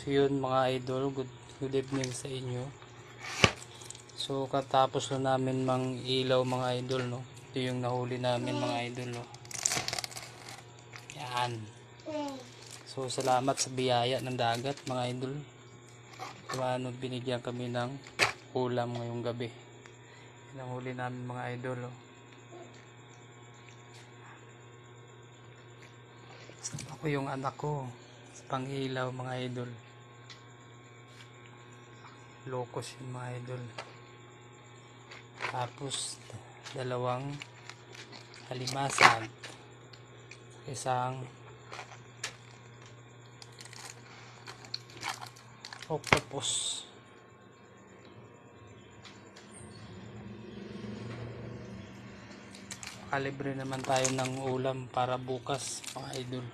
So yun mga idol, good evening sa inyo. So katapos na namin mang ilaw mga idol, no. Ito yung nahuli namin mga idol, no. Yan. So salamat sa biyaya ng dagat mga idol. Paano binigyan kami ng ulam ngayong gabi. Nahuli namin mga idol, no. Ako yung anak ko sa pang-ilaw mga idol. Locos yung mga idol. Tapos dalawang halimasag, isang octopus. Kalibre naman tayo ng ulam para bukas mga idol.